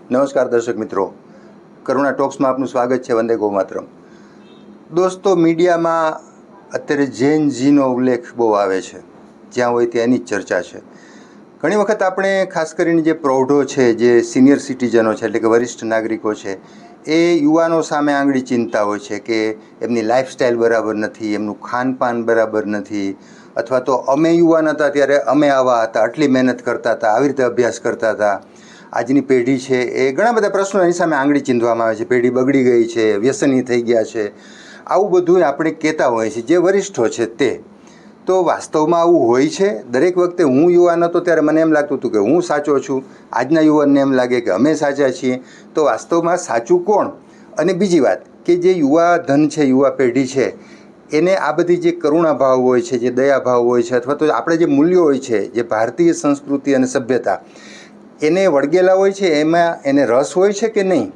નમસ્કાર દર્શક મિત્રો, કરુણા ટોક્સમાં આપનું સ્વાગત છે. વંદે ગૌ માતરમ. દોસ્તો, મીડિયામાં અત્યારે જેન ઝીનો ઉલ્લેખ બહુ આવે છે. જ્યાં હોય ત્યાંની જ ચર્ચા છે. ઘણી વખત આપણે ખાસ કરીને જે પ્રૌઢો છે, જે સિનિયર સિટીઝનો છે, એટલે કે વરિષ્ઠ નાગરિકો છે, એ યુવાનો સામે આંગળી ચીંધતા હોય છે કે એમની લાઈફસ્ટાઈલ બરાબર નથી, એમનું ખાનપાન બરાબર નથી, અથવા તો અમે યુવાન હતા ત્યારે અમે આવા હતા, આટલી મહેનત કરતા હતા, આવી રીતે અભ્યાસ કરતા હતા. આજની પેઢી છે એ ઘણા બધા પ્રશ્નો એની સામે આંગળી ચીંધવામાં આવે છે. પેઢી બગડી ગઈ છે, વ્યસની થઈ ગયા છે, આવું બધું આપણે કહેતા હોઈએ છીએ જે વરિષ્ઠો છે તે. તો વાસ્તવમાં આવું હોય છે? દરેક વખતે હું યુવાન હતો ત્યારે મને એમ લાગતું હતું કે હું સાચો છું, આજના યુવાનને એમ લાગે કે અમે સાચા છીએ. તો વાસ્તવમાં સાચું કોણ? અને બીજી વાત કે જે યુવા ધન છે, યુવા પેઢી છે, એને આ બધી જે કરુણા ભાવ હોય છે, જે દયા ભાવ હોય છે, અથવા તો આપણે જે મૂલ્યો હોય છે, જે ભારતીય સંસ્કૃતિ અને સભ્યતા, એને વળગેલા હોય છે, એમાં એને રસ હોય છે કે નહીં?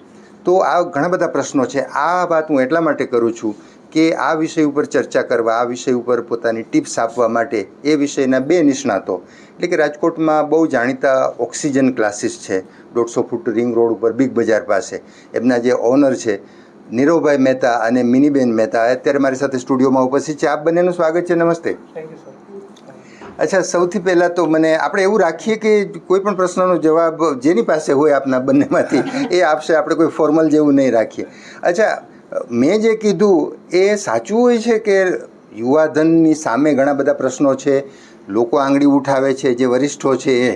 તો આ ઘણા બધા પ્રશ્નો છે. આ વાત હું એટલા માટે કરું છું કે આ વિષય ઉપર ચર્ચા કરવા, આ વિષય ઉપર પોતાની ટિપ્સ આપવા માટે એ વિષયના બે નિષ્ણાતો, એટલે કે રાજકોટમાં બહુ જાણીતા ઓક્સિજન ક્લાસીસ છે, 150 ફૂટ રિંગ રોડ ઉપર બિગ બજાર પાસે, એમના જે ઓનર છે નીરવભાઈ મહેતા અને મિનીબેન મહેતા, અત્યારે મારી સાથે સ્ટુડિયોમાં ઉપસ્થિત છે. આપ બંનેનું સ્વાગત છે. નમસ્તે. Thank you sir. અચ્છા, સૌથી પહેલાં તો મને આપણે એવું રાખીએ કે કોઈ પણ પ્રશ્નનો જવાબ જેની પાસે હોય આપના બંનેમાંથી એ આપશે, આપણે કોઈ ફોર્મલ જેવું નહીં રાખીએ. અચ્છા, મેં જે કીધું એ સાચું હોય છે કે યુવાધનની સામે ઘણા બધા પ્રશ્નો છે, લોકો આંગળી ઉઠાવે છે, જે વરિષ્ઠો છે એ?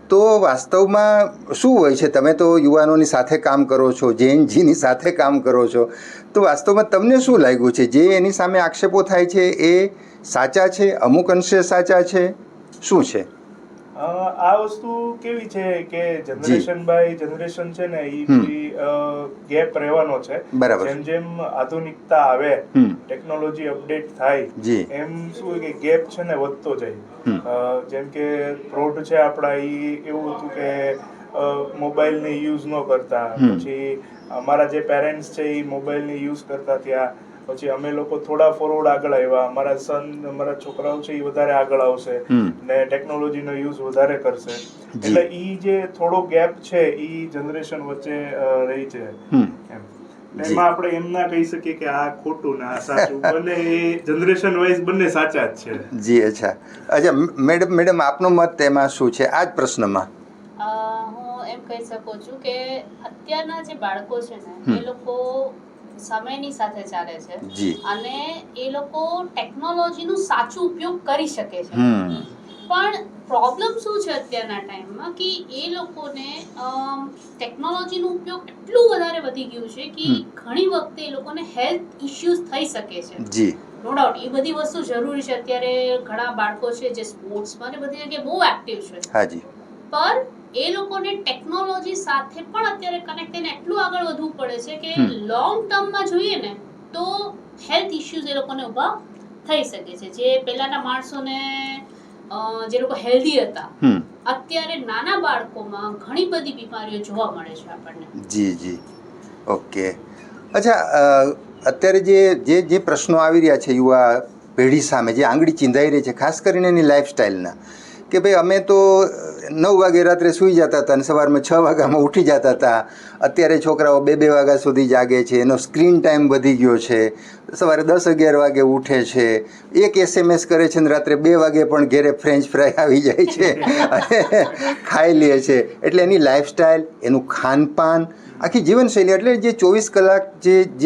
તો વાસ્તવમાં શું હોય છે? તમે તો યુવાનોની સાથે કામ કરો છો, જેનજીની સાથે કામ કરો છો, તો વાસ્તવમાં તમને શું લાગ્યું છે? જે એની સામે આક્ષેપો થાય છે એ સાચા છે, અમુક અંશે સાચા છે, શું છે? આ વસ્તુ કેવી છે કે જનરેશન બાય જનરેશન છે ને એ ગેપ રહેવાનો છે. બરાબર. જેમ જેમ આધુનિકતા આવે, ટેકનોલોજી અપડેટ થાય, એમ શું કે ગેપ છે ને વધતો જાય. જેમ કે પ્રૌઢ છે આપણા, એવું હતું કે મોબાઈલને યુઝ ન કરતા. પછી અમારા જે પેરેન્ટ્સ છે એ મોબાઈલને યુઝ કરતા થયા. પછી અમે લોકો થોડા ફોરવર્ડ આગળ આવ્યા. અમારા છોકરાઓ છે એ વધારે આગળ આવશે ને ટેકનોલોજીનો યુઝ વધારે કરશે. એટલે ઈ જે થોડો ગેપ છે ઈ જનરેશન વચ્ચે રહી છે. એમાં આપણે એમ ના કહી શકીએ કે આ ખોટું ને આ સાચું. બંને એ જનરેશન વાઇઝ બંને સાચા જ છે. જી. અચ્છા મેડમ આપનો મત એમાં શું છે આ જ પ્રશ્નમાં? હું એમ કહી શકું છું કે અત્યારના જે બાળકો છે ને એ લોકો સમયની સાથે ચાલે છે અને એ લોકો ટેકનોલોજીનો સાચો ઉપયોગ કરી શકે છે. પણ પ્રોબ્લેમ શું છે અત્યારના ટાઈમમાં કે એ લોકોને ટેકનોલોજીનો ઉપયોગ એટલું વધારે વધી ગયું છે કે ઘણી વખતે એ લોકોને હેલ્થ ઇશ્યુઝ થઈ શકે છે. જી, નો ડાઉટ એ બધી વસ્તુ જરૂરી છે. અત્યારે ઘણા બાળકો છે જે સ્પોર્ટ્સમાં ને બધી જગ્યાએ બહુ એક્ટિવ છે. હાજી. પર એ લોકોને ટેકનોલોજી સાથે પણ અત્યારે કનેક્ટ થઈને એટલું આગળ વધવું પડે છે કે લોંગ ટર્મમાં જોઈએ ને તો હેલ્થ ઇશ્યુઝ એ લોકોને ઊભા થઈ શકે છે. જે પહેલાના માણસોને જે લોકો હેલ્ધી હતા, અત્યારે નાના બાળકોમાં ઘણી બધી બીમારીઓ જોવા મળે છે આપણને. જી. ઓકે. અચ્છા, અત્યારે જે પ્રશ્નો આવી રહ્યા છે યુવા પેઢી સામે, જે આંગળી ચીંધાઈ રહી છે, ખાસ કરીને એની લાઈફસ્ટાઈલના, કે ભાઈ અમે તો 9 વાગે રાત્રે સૂઈ જતા હતા અને સવારમાં 6 વાગ્યામાં ઉઠી જતા હતા. અત્યારે છોકરાઓ 2 વાગ્યા સુધી જાગે છે, એનો સ્ક્રીન ટાઈમ વધી ગયો છે, સવારે 10-11 વાગે ઉઠે છે, એક SMS કરે છે ને રાત્રે 2 વાગે પણ ઘેરે ફ્રેન્ચ ફ્રાય આવી જાય છે અને ખાઈ લે છે. એટલે એની લાઈફસ્ટાઈલ, એનું ખાનપાન, આખી જીવનશૈલી, એટલે જે 24 કલાક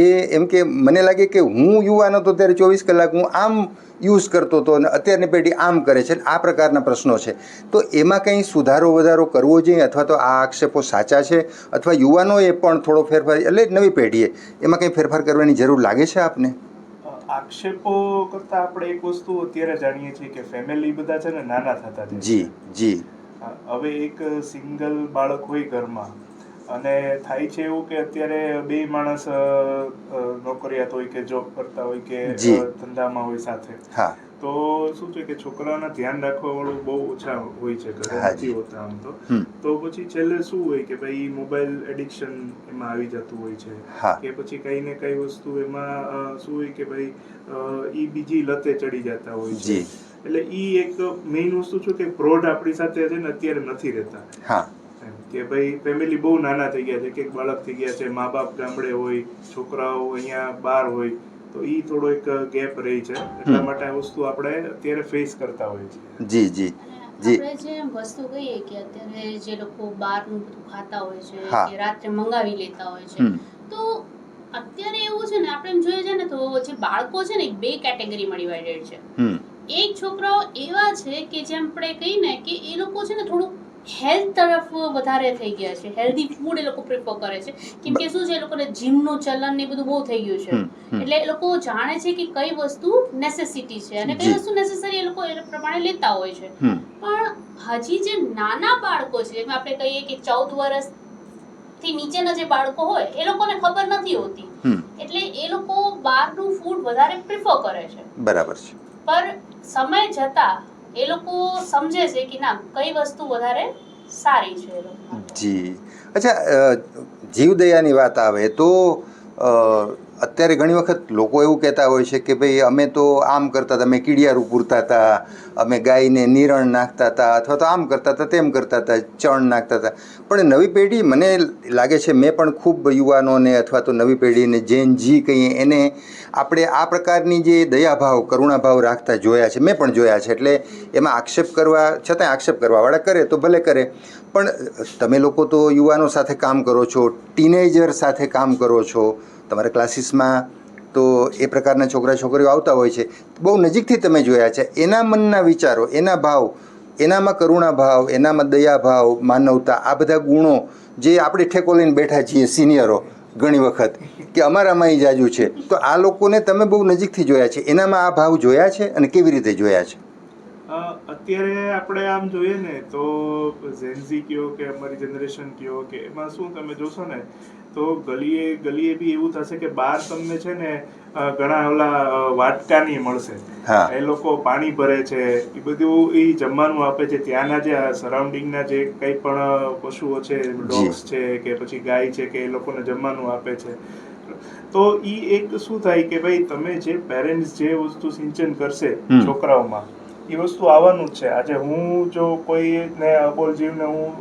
જે એમ કે મને લાગે કે હું યુવાન હતો ત્યારે 24 કલાક હું આમ યુઝ કરતો હતો અને અત્યારની પેઢી આમ કરે છે. આ પ્રકારના પ્રશ્નો છે. તો એમાં કંઈ સુધારો વધારો કરવો જોઈએ, અથવા તો આ આક્ષેપો સાચા છે, અથવા યુવાનોએ પણ થોડો ફેરફાર, એટલે નવી પેઢીએ એમાં કંઈ ફેરફાર કરવાની જરૂર લાગે છે આપને? આક્ષેપો કરતા આપણે એક વસ્તુ અત્યારે જાણીએ છીએ કે ફેમિલી બધા છે ને નાના થતા જાય. જી. હવે એક સિંગલ બાળક હોય ઘરમાં અને થાય છે એવું કે અત્યારે 2 માણસ નોકરિયાત હોય કે જોબ કરતા હોય કે ધંધામાં હોય સાથે, તો શું છે કે છોકરાઓને ધ્યાન રાખવા વાળું બહુ ઓછા હોય છે, ઘરે નથી હોતા આમ તો પછી છેલ્લે શું હોય કે ભાઈ મોબાઈલ એડિક્શન એમાં આવી જતું હોય છે, કે પછી કઈ ને કઈ વસ્તુ એમાં શું હોય કે ભાઈ ઈ બીજી લતે ચડી જતા હોય છે. એટલે ઈ એક મેઇન વસ્તુ છે કે પ્રૌઢ આપણી સાથે છે ને અત્યારે નથી રહેતા. કે ભાઈ ફેમિલી બહુ નાના થઈ ગયા છે, એક બાળક થઈ ગયા છે, મા બાપ ગામડે હોય, છોકરાઓ અહીંયા બહાર હોય, તો એ થોડો એક ગેપ રહી છે. એટલા માટે આ વસ્તુ આપણે અત્યારે ફેસ કરતા હોઈએ છીએ. જી જી જી. આપણે જે વસ્તુ કહીએ કે અત્યારે જે લોકો બહારનું બધું ખાતા હોય છે કે રાત્રે મંગાવી લેતા હોય છે, તો અત્યારે એવું છે ને, આપણે એમ જોઈએ છે ને તો જે બાળકો છે ને એક 2 કેટેગરીમાં ડિવાઇડેડ છે. એક છોકરાઓ એવા છે કે જેમ આપણે કહીએ ને કે એ લોકો છે ને થોડું હેલ્થ તરફ વધારે થઈ ગયા છે, હેલ્ધી ફૂડ એ લોકો પ્રિફર કરે છે, કેમ કે શું છે, એ લોકોને જીમનું ચલન ને બધું બહુ થઈ ગયું છે. એટલે એ લોકો જાણે છે કે કઈ વસ્તુ નેસેસિટી છે અને કઈ વસ્તુ નેસેસરી, એ લોકો એ પ્રમાણે લેતા હોય છે. પણ હજી જે નાના બાળકો છે, જેમ આપણે કહીએ કે 14 વર્ષથી નીચેના જે બાળકો હોય, એ લોકોને ખબર નથી હોતી, એટલે એ લોકો બહારનું ફૂડ વધારે પ્રિફર કરે છે. બરાબર છે. પર સમય જતા એ લોકો સમજે છે કે ના, કઈ વસ્તુ વધારે સારી છે એ લોકો માટે. જી. અચ્છા, જીવદયાની વાત આવે તો અત્યારે ઘણી વખત લોકો એવું કહેતા હોય છે કે ભાઈ અમે તો આમ કરતા હતા, અમે કીડિયારું પૂરતા હતા, અમે ગાયને નિરણ નાખતા હતા, અથવા તો આમ કરતા હતા, તેમ કરતા હતા, ચણ નાખતા હતા. પણ નવી પેઢી, મને લાગે છે, મેં પણ ખૂબ યુવાનોને અથવા તો નવી પેઢીને જેન જી કહીએ એને આપણે આ પ્રકારની જે દયાભાવ, કરુણાભાવ રાખતા જોયા છે, મેં પણ જોયા છે. એટલે એમાં આક્ષેપ કરવા છતાં આક્ષેપ કરવાવાળા કરે તો ભલે કરે, પણ તમે લોકો તો યુવાનો સાથે કામ કરો છો, ટીનેજર સાથે કામ કરો છો, તમારા ક્લાસીસમાં તો એ પ્રકારના છોકરા છોકરીઓ આવતા હોય છે, બહુ નજીકથી તમે જોયા છે. એના મનના વિચારો, એના ભાવ, એનામાં કરુણાભાવ, એનામાં દયાભાવ, માનવતા, આ બધા ગુણો જે આપણે ઠેકો લઈને બેઠા છીએ સિનિયરો ઘણી વખત કે અમારામાં એ જાજુ છે, તો આ લોકોને તમે બહુ નજીકથી જોયા છે, એનામાં આ ભાવ જોયા છે અને કેવી રીતે જોયા છે? અત્યારે આપણે આમ જોઈએ ને તો ઝેનઝી કયો કે અમારી જનરેશન કયો કે એમાં શું તમે જોશો ને તો ગલીએ બી એવું થશે કે બહાર તમને છે ને ઘણા ઓલા વાટકાની મળશે, એ લોકો પાણી ભરે છે, એ બધું એ જમવાનું આપે છે. ત્યાંના જે સરાઉન્ડિંગના જે કંઈ પણ પશુઓ છે, ડોગ્સ છે કે પછી ગાય છે, કે એ લોકોને જમવાનું આપે છે. તો એ એક શું થાય કે ભાઈ તમે જે પેરેન્ટ્સ જે વસ્તુ સિંચન કરશે છોકરાઓમાં, એ વસ્તુ આવવાનું જ છે. આજે હું જો કોઈને અબોલ જીવને હું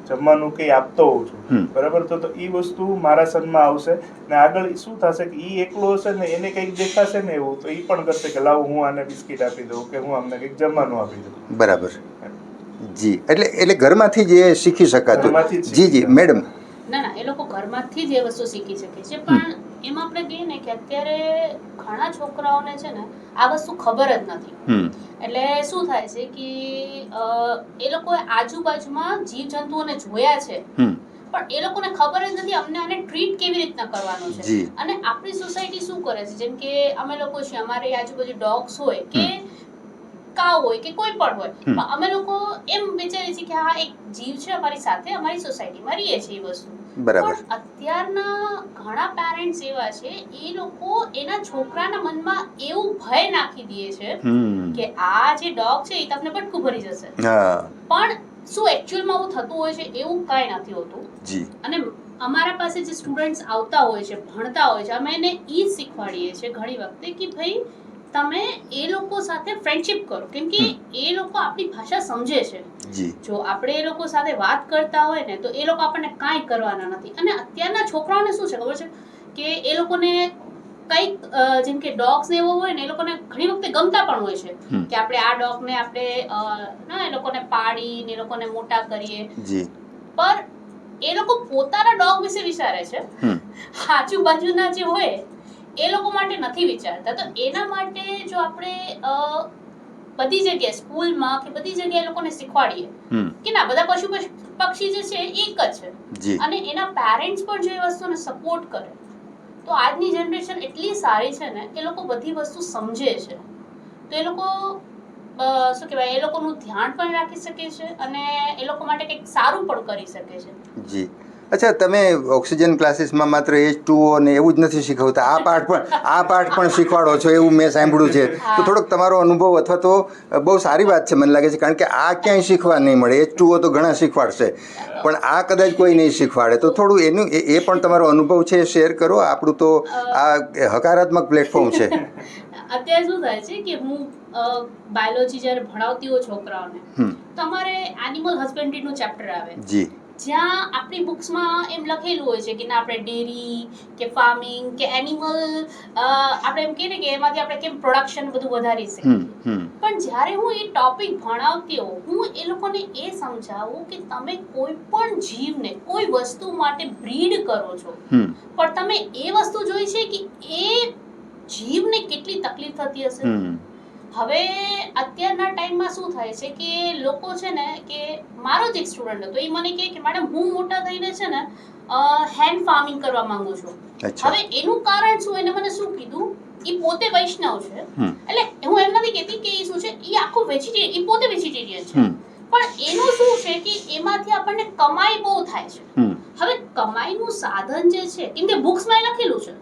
જમવાનું કંઈ આપતો હોઉં છું, બરાબર, તો એ વસ્તુ મારા સનમાં આવશે ને આગળ શું થશે કે એ એકલો હશે ને એને કંઈક દેખાશે ને એવું, તો એ પણ કરશે કે લાવ હું આને બિસ્કિટ આપી દઉં કે હું આમને કંઈક જમવાનું આપી દઉં. બરાબર. જી. એટલે ઘરમાંથી જ એ શીખી શકાતું. જી જી મેડમ. ના, એ લોકો ઘરમાંથી જ એ વસ્તુ શીખી શકે છે, પણ એમાં આપણે કહીએ ને કે અત્યારે ઘણા છોકરાઓને છે ને આ વસ્તુ ખબર જ નથી. એટલે શું થાય છે કે એ લોકોએ આજુબાજુમાં જીવજંતુઓને જોયા છે, પણ એ લોકોને ખબર જ નથી અમને આને ટ્રીટ કેવી રીતના કરવાનું છે. અને આપણી સોસાયટી શું કરે છે, જેમ કે અમે લોકો છે, અમારી આજુબાજુ ડોગ્સ હોય કે કાવ હોય કે કોઈ પણ હોય, પણ અમે લોકો એમ વિચારીએ છીએ કે હા એક જીવ છે અમારી સાથે, અમારી સોસાયટીમાં રહીએ છીએ એ વસ્તુ. પણ અત્યારના ઘણા પેરેન્ટ્સ એવા છે, એ લોકો એના છોકરાના મનમાં એવું ભય નાખી દે છે કે આ જે ડોગ છે એ તમને બટકું ભરી જશે. પણ શું એકચ્યુઅલમાં આવું થતું હોય છે? એવું કાંઈ નથી હોતું. અને અમારા પાસે જે સ્ટુડન્ટ્સ આવતા હોય છે, ભણતા હોય છે, અમે એને એ જ શીખવાડીએ છીએ ઘણી વખતે કે ભાઈ તમે એ લોકો સાથે ફ્રેન્ડશિપ કરો, કેમ કે એ લોકો આપણી ભાષા સમજે છે. જો આપણે એ લોકો સાથે વાત કરતા હોય ને તો એ લોકો આપણને કાંઈ કરવાના નથી. અને અત્યારના છોકરાઓને શું છે ખબર છે કે એ લોકોને કંઈક જેમ કે ડોગ્સ ને એવો હોય ને, એ લોકોને ઘણી વખતે ગમતા પણ હોય છે કે આપણે આ ડોગને આપણે એ લોકોને પાડીને એ લોકોને મોટા કરીએ, પણ એ લોકો પોતાના ડોગ વિશે વિચારે છે, આજુબાજુના જે હોય એ લોકો માટે નથી વિચારતા. તો એના માટે જો આપણે બધી જગ્યાએ સ્કૂલમાં કે બધી જગ્યાએ લોકોને શીખવાડીએ કે ના, બધા પશુ પક્ષી જે છે એક જ છે, અને એના પેરેન્ટ્સ પણ જો એ વસ્તુને સપોર્ટ કરે, તો આજની જનરેશન એટલી સારી છે ને, એ લોકો બધી વસ્તુ સમજે છે. તો એ લોકો શું કહેવાય, એ લોકોનું ધ્યાન પણ રાખી શકે છે અને એ લોકો માટે કંઈક સારું પણ કરી શકે છે. જી. અચ્છા, તમે ઓક્સિજન ક્લાસીસમાં માત્ર H2O ને એવું જ નથી શીખવતા, આ પાઠ પણ શીખવાડો છો એવું મેં સાંભળ્યું છે. તો થોડોક તમારો અનુભવ, અથવા તો બહુ સારી વાત છે મને લાગે છે, કારણ કે આ ક્યાંય શીખવા નહીં મળે. H2O તો ઘણા શીખવાડશે, પણ આ કદાચ કોઈ નહીં શીખવાડે. તો થોડું એનું એ પણ તમારો અનુભવ છે શેર કરો. આપણું તો આ હકારાત્મક પ્લેટફોર્મ છે. અત્યારે શું થાય છે કે હું બાયોલોજી જ્યારે ભણાવતી હોય છોકરાઓને, તો અમારે એનિમલ હસબન્ડરીનું ચેપ્ટર આવે. જ્યાં આપણી બુક્સમાં એમ લખેલું હોય છે કે ના આપણે ડેરી કે ફાર્મિંગ કે એનિમલ આપણે એમ કહીએ ને કે એમાંથી આપણે કેમ પ્રોડક્શન બધું વધારી શકીએ, પણ જ્યારે હું એ ટોપિક ભણાવતી હોઉં, હું એ લોકોને એ સમજાવું કે તમે કોઈ પણ જીવને કોઈ વસ્તુ માટે બ્રીડ કરો છો, પણ તમે એ વસ્તુ જોઈ છે કે એ જીવને કેટલી તકલીફ થતી હશે. હવે અત્યારના ટાઈમમાં શું થાય છે કે લોકો છે ને, કે મારો જ એક સ્ટુડન્ટ હતો, એ મને કહે કે મેડમ હું મોટા થઈને છે ને હેન્ડ ફાર્મિંગ કરવા માંગુ છું. હવે એનું કારણ શું, એને મને શું કીધું, એ પોતે વૈષ્ણવ છે, એટલે હું એમ નથી કહેતી કે એ શું છે, એ આખું વેજીટેરિયન, એ પોતે વેજીટેરિયન છે, પણ એનું શું છે કે એમાંથી આપણને કમાઈ બહુ થાય છે. હવે કમાઈનું સાધન જે છે, કેમ કે બુક્સમાં લખેલું છે,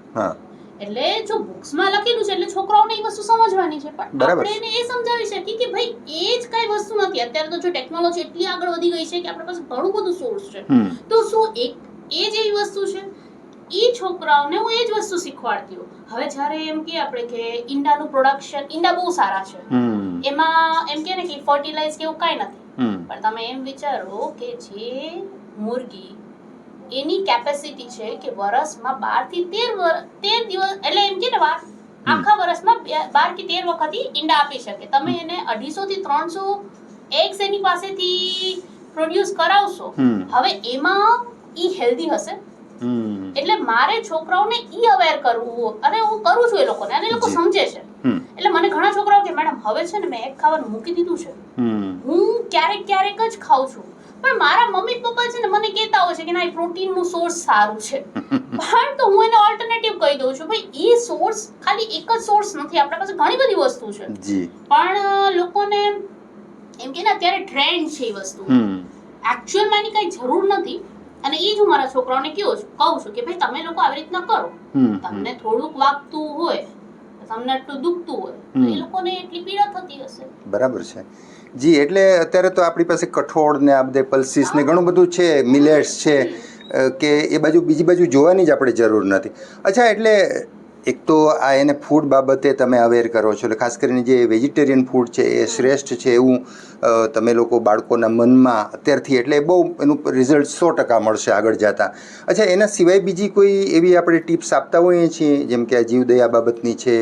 એટલે જો બુક્સમાં લખેલું છે એટલે છોકરાઓને એ વસ્તુ સમજવાની છે, પણ આપણે એને એ સમજાવી શકીએ કે ભાઈ એ જ કઈ વસ્તુ નથી. અત્યારે તો જો ટેકનોલોજી એટલી આગળ વધી ગઈ છે કે આપણા પાસે ઘણું બધું સોર્સ છે, તો શું એ જ એવી વસ્તુ છે, એ છોકરાઓને હું એ જ વસ્તુ શીખવાડતી હોઉં. હવે જ્યારે એમ કે આપણે કે ઈંડાનું પ્રોડક્શન, ઈંડા બહુ સારા છે, એમાં એમ કે ને કે ફર્ટિલાઇઝ કે એવું કાંઈ નથી, પણ તમે એમ વિચારો કે જે મુર્ગી એની કેપેસિટી છે કે વર્ષમાં 12 થી 13 દિવસ, એટલે એમ કે ને આખા વર્ષમાં 12 કે 13 વખત ઈંડા આપી શકે. તમે એને 250 થી 300 એગ્સ એની પાસેથી પ્રોડ્યુસ કરાવશો, હવે એમાં ઈ હેલ્ધી હશે? એટલે મારે છોકરાઓને ઈ અવેર કરવું, અને હું કરું છું એ લોકોને, અને એ લોકો સમજે છે. એટલે મને ઘણા છોકરાઓ કે મેડમ હવે છે ને મેં એગ ખાવાનું મૂકી દીધું છે, હું ક્યારેક જ ખાઉં છું, પણ મારા મમ્મી પપ્પા છે ને મને કહેતા હોય છે કે ના એ પ્રોટીનનું સોર્સ સારું છે, પણ તો હું એને ઓલ્ટરનેટિવ કહી દઉં છું, ભાઈ એ સોર્સ ખાલી એક જ સોર્સ નથી, આપણા પાસે ઘણી બધી વસ્તુ છે, પણ લોકોને એમ કે ને અત્યારે ટ્રેન્ડ છે એ વસ્તુ, એકચ્યુઅલમાં એની કઈ જરૂર નથી. અને એ જ હું મારા છોકરાઓને કહું છું કે ભાઈ તમે લોકો આવી રીતના કરો, તમને થોડુંક વાગતું હોય, તમને એટલું દુખતું હોય, તો એ લોકોને એટલી પીડા થતી હશે. બરાબર છે જી. એટલે અત્યારે તો આપણી પાસે કઠોળ ને આ બધે પલ્સીસ ને ઘણું બધું છે, મિલેટ્સ છે, કે એ બાજુ બીજી બાજુ જોવાની જ આપણે જરૂર નથી. અચ્છા, એટલે એક તો આ એને ફૂડ બાબતે તમે અવેર કરો છો, એટલે ખાસ કરીને જે વેજીટેરિયન ફૂડ છે એ શ્રેષ્ઠ છે એવું તમે લોકો બાળકોના મનમાં અત્યારથી, એટલે બહુ એનું રિઝલ્ટ 100% મળશે આગળ જતાં. અચ્છા, એના સિવાય બીજી કોઈ એવી આપણે ટિપ્સ આપતા હોઈએ છીએ, જેમ કે આ જીવદયા બાબતની છે,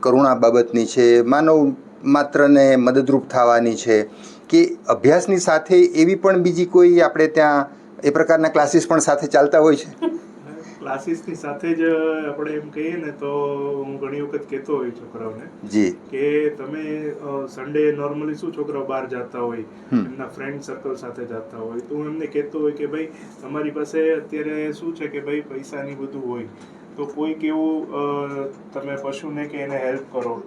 કરુણા બાબતની છે, માનવ માત્રને મદદરૂપ થવાની છે, કે અભ્યાસની સાથે એવી પણ બીજી કોઈ આપણે ત્યાં એ પ્રકારના ક્લાસીસ પણ સાથે ચાલતા હોય છે? ક્લાસીસની સાથે જ આપણે એમ કહીએ ને તો હું ઘણી વખત કહેતો હોય છોકરાઓને જી કે તમે સન્ડે નોર્મલી શું છોકરાઓ બહાર જતા હોય, એમના ફ્રેન્ડ સર્કલ સાથે જતા હોય, તો હું એમને કહેતો હોય કે ભાઈ તમારી પાસે અત્યારે શું છે કે ભાઈ પૈસાની બધું હોય, તો કોઈક એવું તમે પશુને કે એને હેલ્પ કરો,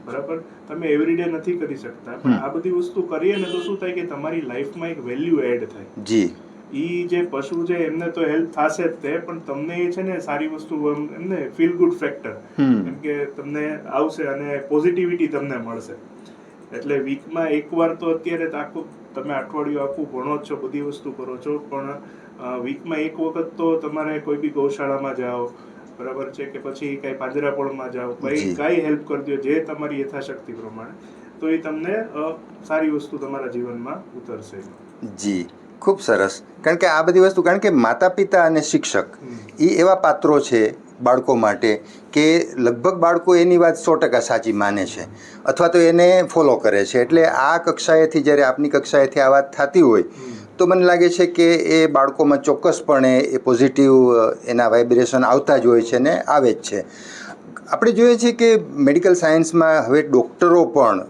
બરાબર? તમે એવરીડે નથી કરી શકતા, પણ આ બધી વસ્તુ કરીએ ને તો શું થાય કે તમારી લાઈફમાં એક વેલ્યુ એડ થાય. જી. ઈ જે પશુ છે એમને તો હેલ્પ થશે જ તે, પણ તમને એ છે ને સારી વસ્તુ એમને ફીલ ગુડ ફેક્ટર એમ કે તમને આવશે અને પોઝિટિવિટી તમને મળશે. એટલે વીકમાં એકવાર તો અત્યારે આખું તમે અઠવાડિયું આખું ભણો જ છો, બધી વસ્તુ કરો છો, પણ વીકમાં એક વખત તો તમારે કોઈ બી ગૌશાળામાં જાઓ, બરાબર છે, કે પછી કઈ પાંજરાપોળમાં જાઓ, કઈ હેલ્પ કરી દો જે તમારી યથાશક્તિ પ્રમાણે, તો એ તમને સારી વસ્તુ તમારા જીવનમાં ઉતરશે. જી, ખૂબ સરસ. કારણ કે આ બધી વસ્તુ, કારણ કે માતા પિતા અને શિક્ષક એ એવા પાત્રો છે બાળકો માટે કે લગભગ બાળકો એની વાત 100% સાચી માને છે, અથવા તો એને ફોલો કરે છે. એટલે આ કક્ષાએથી, જ્યારે આપની કક્ષાએથી આ વાત થતી હોય, તો મને લાગે છે કે એ બાળકોમાં ચોક્કસપણે એ પોઝિટિવ એના વાઇબ્રેશન આવતા જ હોય છે ને આવે જ છે. આપણે જોઈએ છીએ કે મેડિકલ સાયન્સમાં હવે ડૉક્ટરો પણ,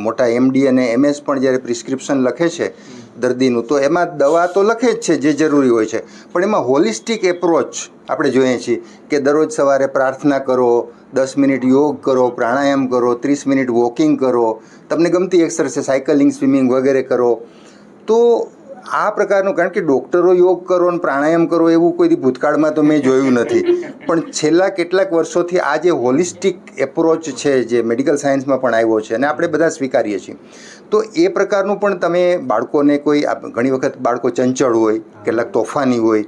મોટા MD અને MS પણ જ્યારે પ્રિસ્ક્રિપ્શન લખે છે દર્દીનું, તો એમાં દવા તો લખે જ છે જે જરૂરી હોય છે, પણ એમાં હોલિસ્ટિક એપ્રોચ આપણે જોઈએ છીએ કે દરરોજ સવારે પ્રાર્થના કરો, 10 મિનિટ યોગ કરો, પ્રાણાયામ કરો, 30 મિનિટ વોકિંગ કરો, તમને ગમતી એક્સરસાઇઝ સાયકલિંગ, સ્વિમિંગ વગેરે કરો. તો આ પ્રકારનું, કારણ કે ડૉક્ટરો યોગ કરો અને પ્રાણાયામ કરો એવું કોઈ ભૂતકાળમાં તો મેં જોયું નથી, પણ છેલ્લા કેટલાક વર્ષોથી આ જે હોલિસ્ટિક એપ્રોચ છે જે મેડિકલ સાયન્સમાં પણ આવ્યો છે અને આપણે બધા સ્વીકારીએ છીએ, તો એ પ્રકારનું પણ તમે બાળકોને કોઈ, ઘણી વખત બાળકો ચંચળ હોય, કેટલાક તોફાની હોય,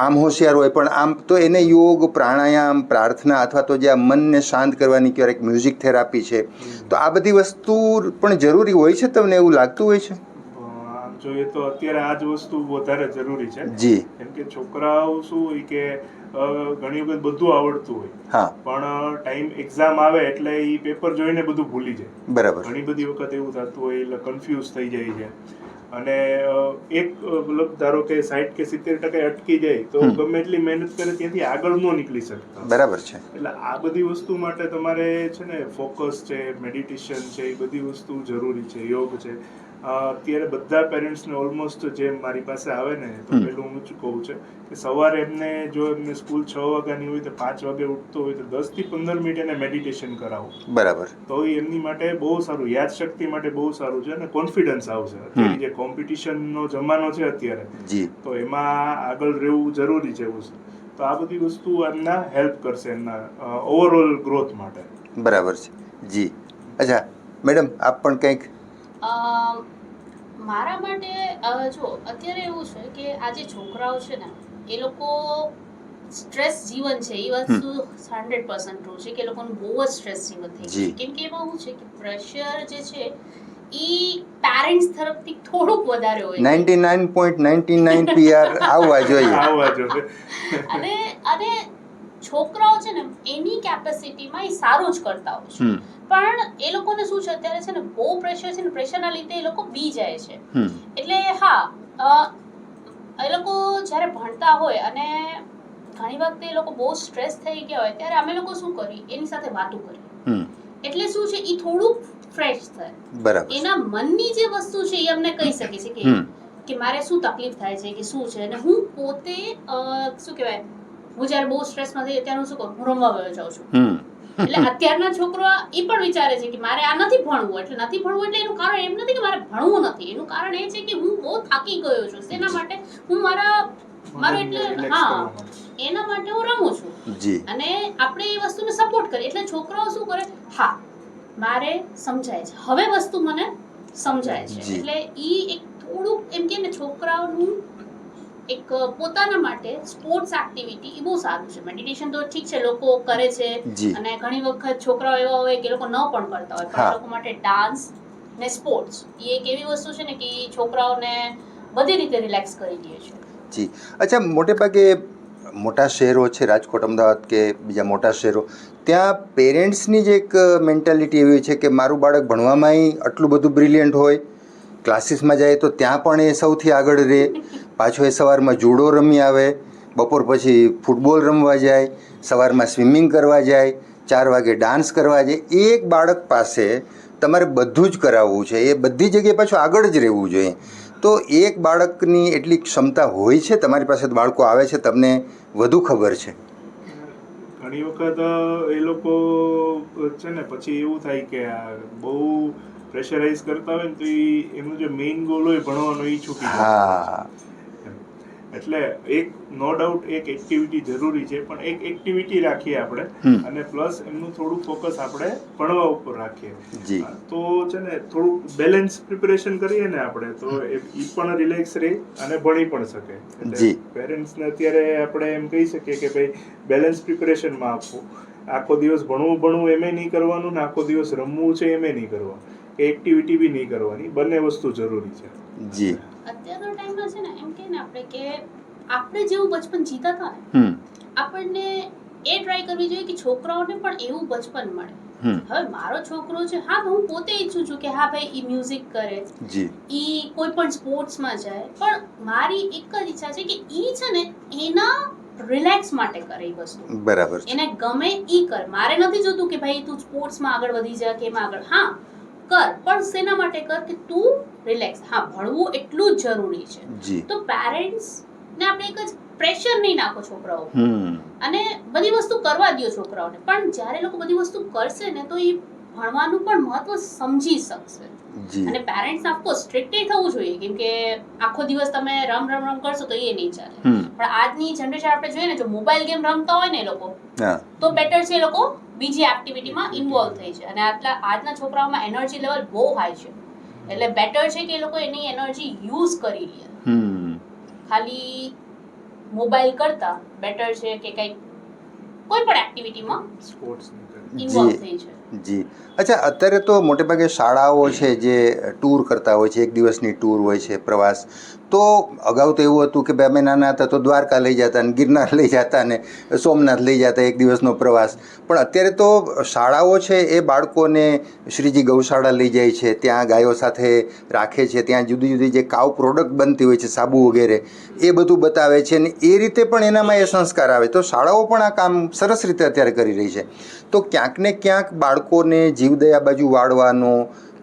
આમ હોશિયાર હોય, પણ આમ તો એને યોગ, પ્રાણાયામ, પ્રાર્થના અથવા તો જે આ મનને શાંત કરવાની ક્યારેક મ્યુઝિક થેરાપી છે, તો આ બધી વસ્તુ પણ જરૂરી હોય છે, તમને એવું લાગતું હોય છે? જોઈએ તો અત્યારે આ જ વસ્તુ વધારે જરૂરી છે જી કેમ કે છોકરાઓ શું હોય કે ઘણી વખત બધું આવડતું હોય હા પણ ટાઈમ એક્ઝામ આવે એટલે એ પેપર જોઈને બધું ભૂલી જાય બરાબર ઘણી બધી વખત એવું થતું હોય એટલે કન્ફ્યુઝ થઈ જાય છે અને એક મતલબ ધારો કે 60 કે 70% અટકી જાય તો ગમે એટલી મહેનત કરે ત્યાંથી આગળ ન નીકળી શકતા બરાબર છે એટલે આ બધી વસ્તુ માટે તમારે છે ને ફોકસ છે મેડિટેશન છે એ બધી વસ્તુ જરૂરી છે યોગ છે અત્યારે બધા પેરેન્ટ્સને ઓલમોસ્ટ જે મારી પાસે આવે ને તો પેલું હું જ કહું છે કે સવારે એમને જો એમને સ્કૂલ 6 વાગ્યાની હોય તો 5 વાગે ઉઠતો હોય તો 10 થી 15 મિનિટ એને મેડિટેશન કરાવો બરાબર તો એ એમની માટે બહુ સારું યાદશક્તિ માટે બહુ સારું છે અને કોન્ફિડન્સ આવશે અત્યારે જે કોમ્પિટિશનનો જમાનો છે અત્યારે જી તો એમાં આગળ રહેવું જરૂરી છે તો આ બધી વસ્તુ એમના હેલ્પ કરશે એમના ઓવરઓલ ગ્રોથ માટે બરાબર છે જી અચ્છા મેડમ આપ પણ કંઈક મારા માટે જો અત્યારે એવું છે કે આ જે છોકરાઓ છે ને એ લોકો સ્ટ્રેસ જીવન છે એ વસ્તુ 100% ટ્રુ છે કે એ લોકોનું બહુ જ સ્ટ્રેસ જીવન થઈ ગયું છે કેમ કે એમાં શું છે કે પ્રેશર જે છે ઈ પેરેન્ટ્સ તરફથી થોડુંક વધારે હોય 99.99 PR આવવા જોઈએ અને છોકરાઓ છે ને એની કેપેસિટીમાં એ સારું જ કરતા હોય છે પણ એ લોકોને શું છે અત્યારે છે ને બહુ પ્રેશર છે ને પ્રેશરના લીધે એ લોકો બી જાય છે એટલે હા એ લોકો જ્યારે ભણતા હોય અને ઘણી વખતે એ લોકો બહુ સ્ટ્રેસ થઈ ગયા હોય ત્યારે અમે લોકો શું કરી એની સાથે વાતો કરી એટલે શું છે એ થોડુંક ફ્રેશ થાય બરાબર એના મનની જે વસ્તુ છે એ અમને કહી શકે છે કે મારે શું તકલીફ થાય છે કે શું છે અને હું પોતે શું કહેવાય હું જ્યારે બહુ સ્ટ્રેસમાં થઈ ત્યારે હું શું કરું હું રમવા વયો જાઉં છું એટલે અત્યારના છોકરા એ પણ વિચારે છે કે મારે આ નથી ભણવું એટલે એનું કારણ એમ નથી કે મારે ભણવું નથી એનું કારણ એ છે કે હું બહુ થાકી ગયો છું તેના માટે હું મારો એટલે હા એના માટે હું રમું છું અને આપણે એ વસ્તુને સપોર્ટ કરીએ એટલે છોકરાઓ શું કરે હા મારે સમજાય છે હવે વસ્તુ મને સમજાય છે એટલે ઈ એક થોડુંક એમ કે ને છોકરાઓનું એક પોતાના માટે સ્પોર્ટ્સ એક્ટિવિટી એ બહુ સારું છે મેડિટેશન તો ઠીક છે લોકો કરે છે અને ઘણી વખત છોકરાઓ એવા હોય કે લોકો ન પણ કરતા હોય પણ એ લોકો માટે ડાન્સ ને સ્પોર્ટ્સ એ એક એવી વસ્તુ છે ને કે છોકરાઓને બધી રીતે રિલેક્સ કરી દે છે જી અચ્છા મોટે ભાગે મોટા શહેરો છે રાજકોટ અમદાવાદ કે બીજા મોટા શહેરો ત્યાં પેરેન્ટ્સની જ એક મેન્ટાલિટી એવી છે કે મારું બાળક ભણવામાંય આટલું બધું બ્રિલિયન્ટ હોય ક્લાસીસમાં જાય તો ત્યાં પણ એ સૌથી આગળ રહે પાછો એ સવારમાં જુડો રમી આવે બપોર પછી ફૂટબોલ રમવા જાય સવારમાં સ્વિમિંગ કરવા જાય 4 વાગે ડાન્સ કરવા જાય એક બાળક પાસે તમારે બધું જ કરાવવું છે એ બધી જગ્યાએ પાછું આગળ જ રહેવું જોઈએ તો એક બાળકની એટલી ક્ષમતા હોય છે તમારી પાસે બાળકો આવે છે તમને વધુ ખબર છે ઘણી વખત એ લોકો છે ને પછી એવું થાય કે બહુ પ્રેશરાઇઝ કરતા હોય ને તો એમનો જે મેઇન ગોલ હોય ભણવાનો એ છૂટી જાય એટલે એક નો ડાઉટ એક એક્ટિવિટી જરૂરી છે પણ એક એક્ટિવિટી રાખીએ આપણે અને પ્લસ એમનું થોડું ફોકસ આપણે ભણવા ઉપર રાખીએ તો છે ને થોડું બેલેન્સ પ્રિપેરેશન કરીએ ને આપણે તો એ પણ રિલેક્સ રહે અને ભણી પણ શકે એટલે પેરેન્ટ્સને અત્યારે આપણે એમ કહી શકીએ કે ભાઈ બેલેન્સ પ્રિપેરેશનમાં આપવું આખો દિવસ ભણવું એમે નહીં કરવાનું ને આખો દિવસ રમવું છે એમે નહીં કરવાનું એક્ટિવિટી બી નહીં કરવાની બંને વસ્તુ જરૂરી છે જી અત્યારના ટાઈમમાં છે ને એમ કે ને આપણે કે આપણે જેવું બચપન જીતા હતા ને આપણને એ ટ્રાય કરવી જોઈએ કે છોકરાઓને પણ એવું બચપન મળે હવે મારો છોકરો છે હા હું પોતે ઈચ્છું છું કે હા ભાઈ ઈ મ્યુઝિક કરે ઈ કોઈ પણ સ્પોર્ટ્સમાં જાય પણ મારી એક જ ઈચ્છા છે કે ઈ છે ને એના રિલેક્સ માટે કરે એ વસ્તુ બરાબર એને ગમે ઈ કર મારે નથી જોતું કે ભાઈ તું સ્પોર્ટ્સમાં આગળ વધી જા કે એમાં આગળ હા કર પણ શેના માટે કર કે તું રિલેક્સ હા ભણવું એટલું જ જરૂરી છે તો પેરેન્ટ્સ ને આપણે એક જ પ્રેશર નહીં નાખો છોકરાઓ અને બધી વસ્તુ કરવા દો છોકરાઓને પણ જ્યારે લોકો બધી વસ્તુ કરશે ને તો એ ભણવાનું પણ મહત્વ સમજી શકશે અને પેરેન્ટ્સ ઓફકોર્સ સ્ટ્રિક્ટ થવું જોઈએ કેમ કે આખો દિવસ તમે રમ કરશો તો એ નહીં ચાલે પણ આજની જનરેશન આપણે જોઈએ ને જો મોબાઈલ ગેમ રમતા હોય ને એ લોકો તો બેટર છે એ લોકો બીજી એક્ટિવિટીમાં ઇન્વોલ્વ થઈ છે અને આજના છોકરાઓમાં એનર્જી લેવલ બહુ હાઈ છે એટલે બેટર છે કે એ લોકો એની એનર્જી યુઝ કરી લે ખાલી મોબાઈલ કરતા બેટર છે કે કંઈક કોઈ પણ એક્ટિવિટીમાં સ્પોર્ટ્સ ઇન્વોલ્વ થઈ છે જી. અચ્છા, અત્યારે તો મોટે ભાગે શાળાઓ છે જે ટૂર કરતા હોય છે, એક દિવસની ટૂર હોય છે, પ્રવાસ. તો અગાઉ તો એવું હતું કે ભાઈ અમે નાના હતા તો દ્વારકા લઈ જતા ને ગિરનાર લઈ જતા ને સોમનાથ લઈ જતા એક દિવસનો પ્રવાસ. પણ અત્યારે તો શાળાઓ છે એ બાળકોને શ્રીજી ગૌશાળા લઈ જાય છે, ત્યાં ગાયો સાથે રાખે છે, ત્યાં જુદી જુદી જે કાવ પ્રોડક્ટ બનતી હોય છે, સાબુ વગેરે, એ બધું બતાવે છે ને એ રીતે પણ એનામાં એ સંસ્કાર આવે. તો શાળાઓ પણ આ કામ સરસ રીતે અત્યારે કરી રહી છે. તો ક્યાંક ને ક્યાંક બાળકોને જીવદયા બાજુ વાળવાનો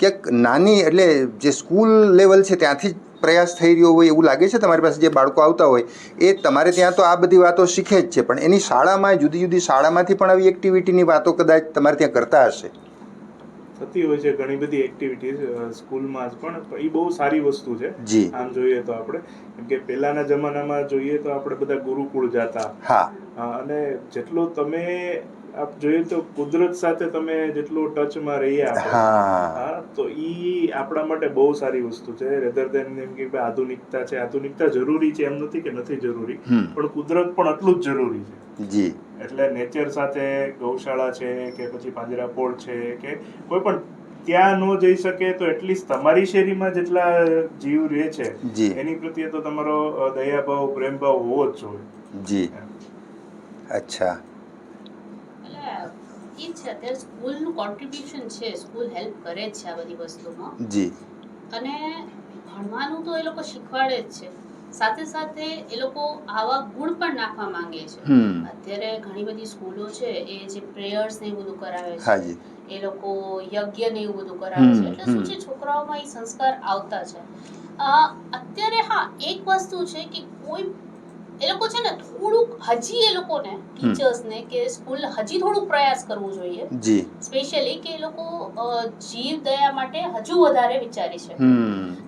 ક્યાંક નાની એટલે જે સ્કૂલ લેવલ છે ત્યાંથી જ પ્રયાસ થઈ રહ્યો હોય એવું લાગે છે. તમારી પાસે જે બાળકો આવતા હોય એ તમારે ત્યાં તો આ બધી વાતો શીખે જ છે, પણ એની શાળામાં જુદી જુદી શાળામાંથી પણ આવી એક્ટિવિટીની વાતો કદાચ તમારે ત્યાં કરતા હશે. થતી હોય છે ઘણી બધી એક્ટિવિટીઝ સ્કૂલમાં જ, પણ એ બહુ સારી વસ્તુ છે જી. આમ જોઈએ તો આપણે, કેમ કે પહેલાના જમાનામાં જોઈએ તો આપણે બધા ગુરુકુળ જતા. હા. અને જેટલો તમે આપ જોઈએ તો કુદરત સાથે તમે જેટલો ટચમાં રહીએ આપણે, હા, તો ઈ આપણા માટે બહુ સારી વસ્તુ છે. રેધર દેન એમ કે આધુનિકતા છે, આધુનિકતા જરૂરી છે એમ નથી કે નથી જરૂરી, પણ કુદરત પણ એટલું જ જરૂરી છે. જી. એટલે નેચર સાથે ગૌશાળા છે કે પછી પાંજરાપોળ છે કે કોઈ પણ ત્યાં ન જઈ શકે તો એટલીસ્ટ તમારી શેરીમાં જેટલા જીવ રહે છે એની પ્રત્યે તો તમારો દયાભાવ પ્રેમભાવ હોવો જ જોઈએ. જી. અચ્છા. એ છે અત્યારે સ્કૂલનું કોન્ટ્રીબ્યુશન છે, સ્કૂલ હેલ્પ કરે જ છે આ બધી વસ્તુમાં. જી. અને ભણવાનું તો એ લોકો શીખવાડે જ છે, સાથે સાથે એ લોકો આવા ગુણ પણ નાખવા માંગે છે. અત્યારે ઘણી બધી સ્કૂલો છે એ જે પ્રેયર્સ ને એવું બધું કરાવે છે, એ લોકો યજ્ઞ ને એવું બધું કરાવે છે, એટલે શું છે છોકરાઓમાં એ સંસ્કાર આવતા છે. અત્યારે હા એક વસ્તુ છે કે કોઈ એ લોકો છે ને થોડુંક હજી એ લોકોને ટીચર્સને કે સ્કૂલ હજી થોડુંક પ્રયાસ કરવું જોઈએ. જી. સ્પેશિયલી કે એ લોકો જીવ દયા માટે હજુ વધારે વિચારી છે.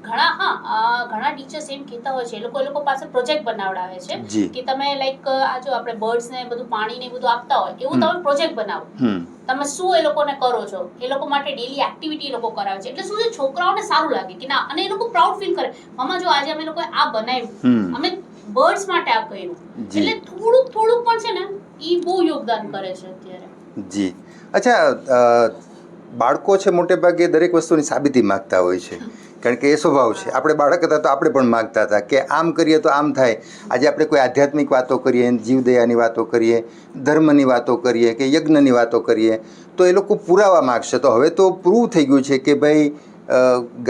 ઘણા ટીચર્સ એમ કહેતા હોય છે, એ લોકો પાસે પ્રોજેક્ટ બનાવડાવે છે કે તમે લાઈક આ જો આપણે બર્ડ્સ ને બધું પાણી ને બધું આપતા હોય એવું તમે પ્રોજેક્ટ બનાવો, તમે શું એ લોકોને કરો છો, એ લોકો માટે ડેલી એક્ટિવિટી એ લોકો કરાવે છે. એટલે શું છે છોકરાઓને સારું લાગે કે ના, અને એ લોકો પ્રાઉડ ફીલ કરે, મમ્મા જો આજે અમે લોકોએ આ બનાવ્યું, અમે બર્ડ્સ માટે આ કર્યું. એટલે થોડુંક પણ છે ને ઈ બહુ યોગદાન કરે છે અત્યારે. જી. અચ્છા, બાળકો છે મોટે ભાગે દરેક વસ્તુની સાબિતી માગતા હોય છે, કારણ કે એ સ્વભાવ છે. આપણે બાળક હતા તો આપણે પણ માગતા હતા કે આમ કરીએ તો આમ થાય. આજે આપણે કોઈ આધ્યાત્મિક વાતો કરીએ, જીવદયાની વાતો કરીએ, ધર્મની વાતો કરીએ કે યજ્ઞની વાતો કરીએ તો એ લોકો પુરાવા માગશે. તો હવે તો પ્રૂવ થઈ ગયું છે કે ભાઈ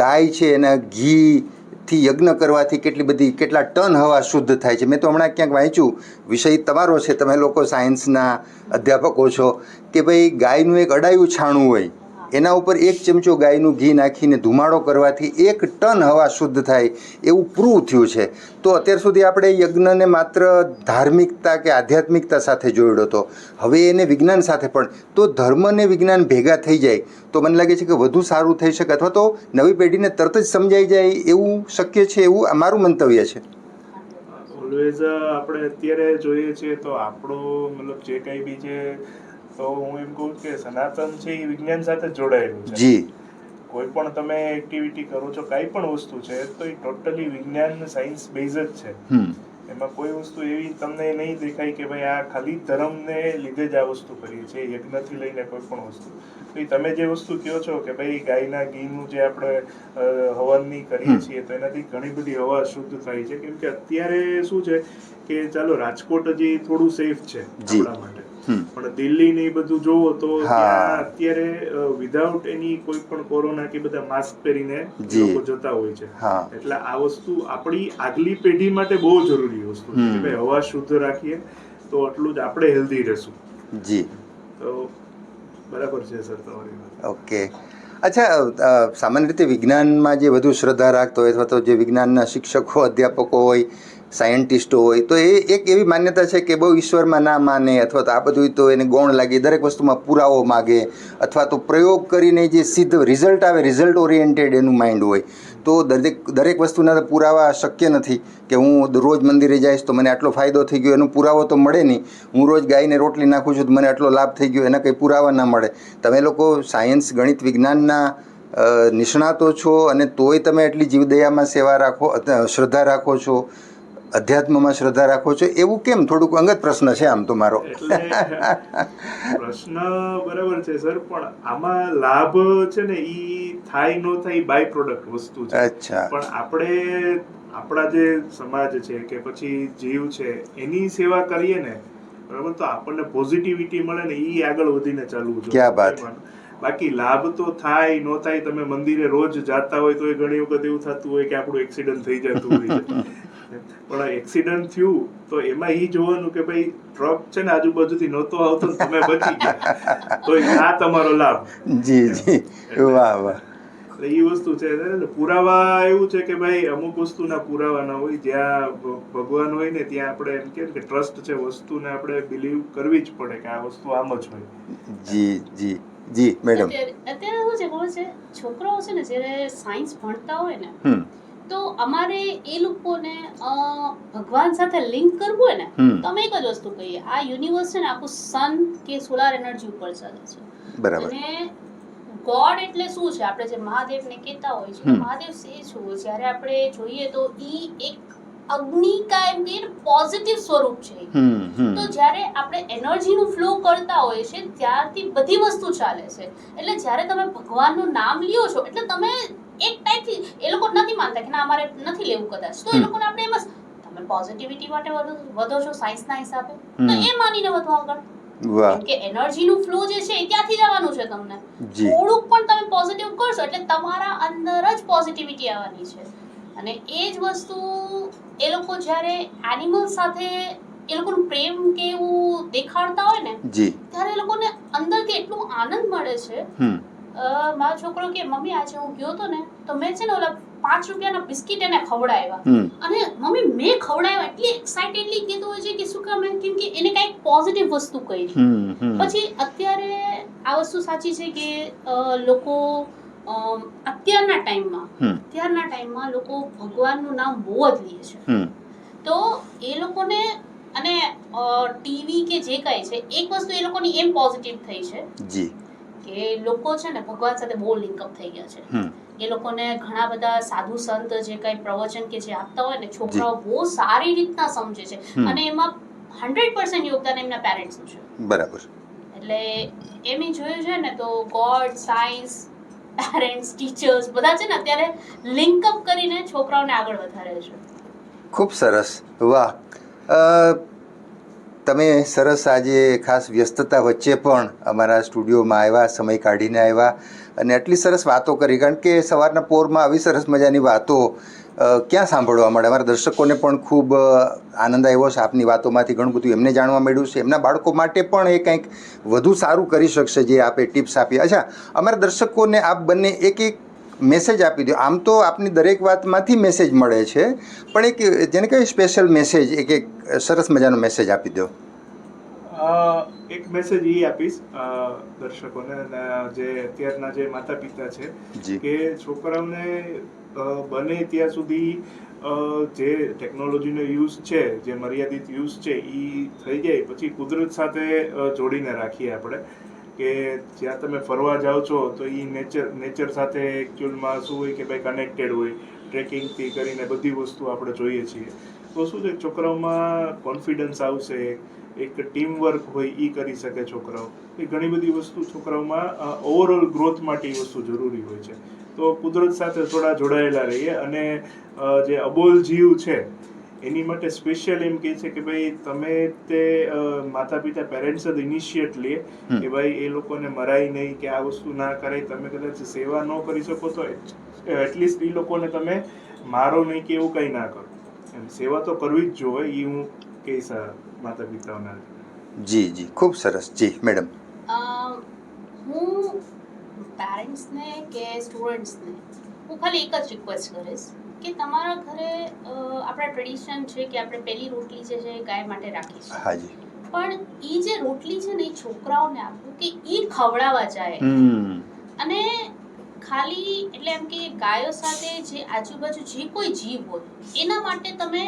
ગાય છે એના ઘીથી યજ્ઞ કરવાથી કેટલા ટન હવા શુદ્ધ થાય છે. મેં તો હમણાં ક્યાંક વાંચ્યું, વિષય તમારો છે, તમે લોકો સાયન્સના અધ્યાપકો છો, કે ભાઈ ગાયનું એક અડાયું છાણું હોય, એના ઉપર 1 ચમચો ગાયનું ઘી નાખીને ધુમાડો કરવાથી 1 ટન હવા શુદ્ધ થાય એવું પ્રૂવ થયું છે. તો અત્યાર સુધી આપણે યજ્ઞને માત્ર ધાર્મિકતા કે આધ્યાત્મિકતા સાથે જોડ્યો હતો, હવે એને વિજ્ઞાન સાથે પણ. તો ધર્મ અને વિજ્ઞાન ભેગા થઈ જાય તો મને લાગે છે કે વધુ સારું થઈ શકે, અથવા તો નવી પેઢીને તરત જ સમજાઈ જાય એવું શક્ય છે, એવું અમારું મંતવ્ય છે. ઓલવેઝ આપણે અત્યારે જોઈએ છીએ તો આપણો મતલબ જે કંઈ બી છે તો હું એમ કહું કે સનાતન છે એ વિજ્ઞાન સાથે જોડાયેલું છે. જી. કોઈ પણ તમે એક્ટિવિટી કરો છો, કાંઈ પણ વસ્તુ છે તો એ ટોટલી વિજ્ઞાન સાયન્સ બેઝ જ છે. એમાં કોઈ વસ્તુ એવી તમને નહીં દેખાય કે ભાઈ આ ખાલી ધર્મને લીધે જ આ વસ્તુ કરીએ છીએ, યજ્ઞથી લઈને કોઈ પણ વસ્તુ. તો તમે જે વસ્તુ કહો છો કે ભાઈ ગાયના ઘીનું જે આપણે હવનની કરીએ છીએ તો એનાથી ઘણી બધી હવા શુદ્ધ થાય છે. કેમ કે અત્યારે શું છે કે ચાલો રાજકોટ હજી થોડું સેફ છે આપણા માટે, પણ દિલ્હી ને એ બધું જોવો તો ત્યાં અત્યારે વિધાઉટ એની કોઈ પણ કોરોના કે બધા માસ્ક પહેરીને લોકો જતા હોય છે. એટલે આ વસ્તુ આપણી આગલી પેઢી માટે બહુ જરૂરી વસ્તુ છે કે ભાઈ હવા શુદ્ધ રાખીએ તો એટલું જ આપણે હેલ્ધી રહેશું. જી. તો બરાબર છે સર તમારી વાત. ઓકે. અચ્છા, સામાન્ય રીતે વિજ્ઞાનમાં જે વધુ શ્રદ્ધા રાખતો હોય અથવા તો જે વિજ્ઞાનના શિક્ષકો અધ્યાપકો હોય, સાયન્ટિસ્ટો હોય, તો એ એક એવી માન્યતા છે કે બહુ ઈશ્વરમાં ના માને, અથવા તો આ બધું તો એને ગૌણ લાગે, દરેક વસ્તુમાં પુરાવો માગે, અથવા તો પ્રયોગ કરીને જે સિદ્ધ રિઝલ્ટ આવે, રિઝલ્ટ ઓરિએન્ટેડ એનું માઇન્ડ હોય. તો દરેક વસ્તુના પુરાવા શક્ય નથી કે હું રોજ મંદિરે જઈશ તો મને આટલો ફાયદો થઈ ગયો, એનો પુરાવો તો મળે નહીં. હું રોજ ગાયને રોટલી નાખું છું તો મને આટલો લાભ થઈ ગયો, એના કંઈ પુરાવા ના મળે. તમે લોકો સાયન્સ, ગણિત, વિજ્ઞાનના નિષ્ણાતો છો અને તોય તમે એટલી જીવદયામાં સેવા રાખો, શ્રદ્ધા રાખો છો. અધ્યાત્મમાં શ્રદ્ધા રાખો છો એવું કેમ? થોડુંક અંગત પ્રશ્ન છે આમ તો મારો. એટલે પ્રશ્ન બરાબર છે સર, પણ આમાં લાભ છે ને ઈ થાય ન થાય બાય પ્રોડક્ટ વસ્તુ છે. અચ્છા. પણ આપણે આપણા જે સમાજ છે કે પછી જીવ છે એની સેવા કરીએ ને બરાબર, તો આપણને પોઝિટિવિટી મળે ને ઈ આગળ વધીને ચાલવું જોઈએ. ક્યાં વાત. બાકી લાભ તો થાય ન થાય, તમે મંદિરે રોજ જાતા હોય તો ઘણી વખત એવું થતું હોય કે આપણું એક્સિડન્ટ થઈ જતું હોય છે. પણ એક્સિડન્ટ થયું તો એમાં ઈ જોવાનું કે ભાઈ ટ્રક છે ને આજુબાજુથી નહોતો આવતો ને તમે બચી ગયા, તો આ તમારો લાભ. જી વાહ વાહ. એટલે એ વસ્તુ છે. પુરાવા એવું છે કે ભાઈ અમુક વસ્તુના પુરાવા ના હોય. જ્યાં ભગવાન હોય ને ત્યાં આપણે એમ કે ટ્રસ્ટ છે, વસ્તુને આપણે બિલીવ કરવી જ પડે કે આ વસ્તુ આમ જ હોય. જી મેડમ. અત્યારે શું છે ખબર છે, છોકરાઓ છે ને જ્યારે સાયન્સ ભણતા હોય ને તો અમારે એ લોકોને ભગવાન સાથે લિંક કરવું હોય ને તો અમે એક જ વસ્તુ કહીએ, આ યુનિવર્સ છે ને આખું સન કે સોલાર એનર્જી ઉપર ચાલે છે. બરાબર. અને ગોડ એટલે શું છે, આપણે જે મહાદેવને કહેતા હોય છે, મહાદેવ છે શું, જ્યારે આપણે જોઈએ તો ઈ એક અગ્નિ કા એમ કે પોઝિટિવ સ્વરૂપ છે. તો જ્યારે આપણે એનર્જીનું ફ્લો કરતા હોઈએ છે ત્યારથી બધી વસ્તુ ચાલે છે. એટલે જ્યારે તમે ભગવાનનું નામ લ્યો છો એટલે તમે એક ટાઈપથી, એ લોકો નથી માનતા કે ના અમારે નથી લેવું કદાચ, તો એ લોકોને આપણે એમ જ તમે પોઝિટિવિટી માટે વધો છો સાયન્સના હિસાબે તો એ માનીને વધો આગળ. કેમ કે એનર્જીનું ફ્લો જે છે એ ત્યાંથી જવાનું છે. તમને થોડુંક પણ તમે પોઝિટિવ કરશો એટલે તમારા અંદર જ પોઝિટિવિટી આવવાની છે. અને એ જ વસ્તુ એ લોકો જ્યારે એનિમલ સાથે એ લોકોનું પ્રેમ કે એવું દેખાડતા હોય ને ત્યારે એ લોકોને અંદરથી એટલું આનંદ મળે છે. મારો છોકરો કે મમ્મી આજે હું ગયો તો ને તો મેં છે ને ઓલા 5 રૂપિયાના બિસ્કિટ એને ખવડાવ્યા, અને મમ્મી મેં ખવડાવ્યા એટલી એક્સાઇટેડલી કીધું હોય છે કે શું કામ, કેમ કે એને કંઈક પોઝિટિવ વસ્તુ કરી. પછી અત્યારે આ વસ્તુ સાચી છે કે લોકો અત્યારના ટાઈમમાં લોકો ભગવાનનું નામ બહુ જ લે છે. તો એ લોકોને અને ટીવી કે જે કાંઈ છે એક વસ્તુ એ લોકોની એમ પોઝિટિવ થઈ છે કે લોકો છે ને ભગવાન સાથે બહુ લિંકઅપ થઈ ગયા છે. એ લોકોને ઘણા બધા સાધુ સંત જે કાંઈ પ્રવચન કે જે આપતા હોય ને છોકરાઓ બહુ સારી રીતના સમજે છે. અને એમાં 100% યોગદાન એમના પેરેન્ટ્સનું છે. બરાબર. એટલે એમ જોયું છે ને તો ગોડ, સાયન્સ, પેરેન્ટ્સ, ટીચર્સ બધા છે ને અત્યારે લિંકઅપ કરીને છોકરાઓને આગળ વધારે છે. ખૂબ સરસ. વાહ. તમે સરસ આજે ખાસ વ્યસ્તતા વચ્ચે પણ અમારા સ્ટુડિયોમાં આવ્યા, સમય કાઢીને આવ્યા અને આટલી સરસ વાતો કરી. કારણ કે સવારના પોરમાં આવી સરસ મજાની વાતો ક્યાં સાંભળવા મળે. અમારા દર્શકોને પણ ખૂબ આનંદ આવ્યો છે આપની વાતોમાંથી, ઘણું બધું એમને જાણવા મળ્યું છે. એમના બાળકો માટે પણ એ કંઈક વધુ સારું કરી શકશે જે આપે ટિપ્સ આપી. અચ્છા, અમારા દર્શકોને આપ બંને એક મેસેજ આપી દો. આમ તો આપની દરેક વાતમાંથી મેસેજ મળે છે, પણ એક જેને કહેવાય સ્પેશિયલ મેસેજ, એક સરસ મજાનો મેસેજ આપી દો. એક મેસેજ એ આપીશ દર્શકોને, જે અત્યારના જે માતા પિતા છે કે છોકરાઓને બને ત્યાં સુધી જે ટેકનોલોજીનો યુઝ છે, જે મર્યાદિત યુઝ છે એ થઈ જાય પછી કુદરત સાથે જોડીને રાખીએ આપણે. કે જ્યાં તમે ફરવા જાઓ છો તો એ નેચર સાથે એકચ્યુઅલમાં શું હોય કે ભાઈ કનેક્ટેડ હોય, ટ્રેકિંગથી કરીને બધી વસ્તુ આપણે જોઈએ છીએ. તો શું છે છોકરાઓમાં કોન્ફિડન્સ આવશે, એક ટીમ વર્ક હોય એ કરી શકે છોકરાઓ. એ ઘણી બધી વસ્તુ છોકરાઓમાં ઓવરઓલ ગ્રોથ માટે એ વસ્તુ જરૂરી હોય છે. તો કુદરત સાથે થોડા જોડાયેલા રહીએ. અને જે અબોલ જીવ છે એની માટે સ્પેશિયલ એમ કહે છે કે ભાઈ તમે તે માતા પિતા પેરેન્ટ્સ જ ઇનિશિયેટ લે કે ભાઈ એ લોકોને મરાય નહીં કે આ વસ્તુ ના કરે. તમે કદાચ સેવા ન કરી શકો તો એટલીસ્ટ એ લોકોને તમે મારો નહીં કે એવું કંઈ ના કરો. એમ સેવા તો કરવી જ જોઈએ એ હું કહીશ માતા પિતાઓના. જી ખૂબ સરસ. જી મેડમ. હું પેરેન્ટ્સને કે સ્ટુડન્ટ્સને હું ખાલી એક જ રિક્વેસ્ટ કરીશ કે તમારા ઘરે આપણા ટ્રેડિશન છે કે આપણે પહેલી રોટલી જે છે એ ગાય માટે રાખીશું. હાજી. પણ એ જે રોટલી છે ને એ છોકરાઓને આપવું કે એ ખવડાવવા જાય. અને ખાલી એટલે એમ કે ગાયો સાથે જે આજુબાજુ જે કોઈ જીવ હોય એના માટે તમે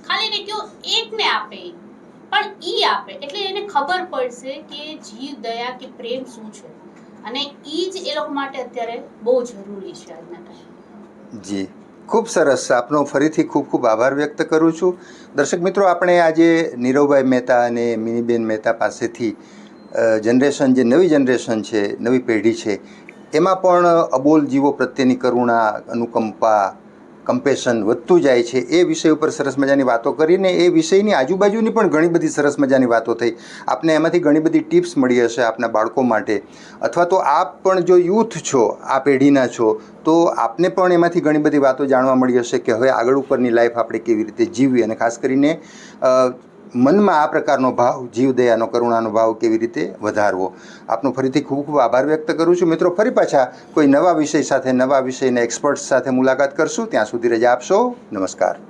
ખાલી એને કહો એકને આપે, પણ ઈ આપે એટલે એને ખબર પડશે કે જીવ દયા કે પ્રેમ શું છે. અને ઈ જ એ લોકો માટે અત્યારે બહુ જરૂરી છે આજના ટાઈમ. જી ખૂબ સરસ. આપનો ફરીથી ખૂબ ખૂબ આભાર વ્યક્ત કરું છું. દર્શક મિત્રો, આપણે આજે નીરવભાઈ મહેતા અને મિનીબેન મહેતા પાસેથી જનરેશન, જે નવી જનરેશન છે, નવી પેઢી છે, એમાં પણ અબોલ જીવો પ્રત્યેની કરુણા, અનુકંપા, કમ્પેશન વધતું જાય છે એ વિષય ઉપર સરસ મજાની વાતો કરીને એ વિષયની આજુબાજુની પણ ઘણી બધી સરસ મજાની વાતો થઈ. આપને એમાંથી ઘણી બધી ટિપ્સ મળી હશે આપના બાળકો માટે, અથવા તો આપ પણ જો યુથ છો, આ પેઢીના છો, તો આપને પણ એમાંથી ઘણી બધી વાતો જાણવા મળી હશે કે હવે આગળ ઉપરની લાઈફ આપણે કેવી રીતે જીવવી, અને ખાસ કરીને મનમાં આ પ્રકારનો ભાવ, જીવદયાનો, કરુણાનો ભાવ કેવી રીતે વધારવો. આપનો ફરીથી ખૂબ ખૂબ આભાર વ્યક્ત કરું છું. મિત્રો, ફરી પાછા કોઈ નવા વિષય સાથે, નવા વિષયના એક્સપર્ટ્સ સાથે મુલાકાત કરશું. ત્યાં સુધી રજા આપશો. નમસ્કાર.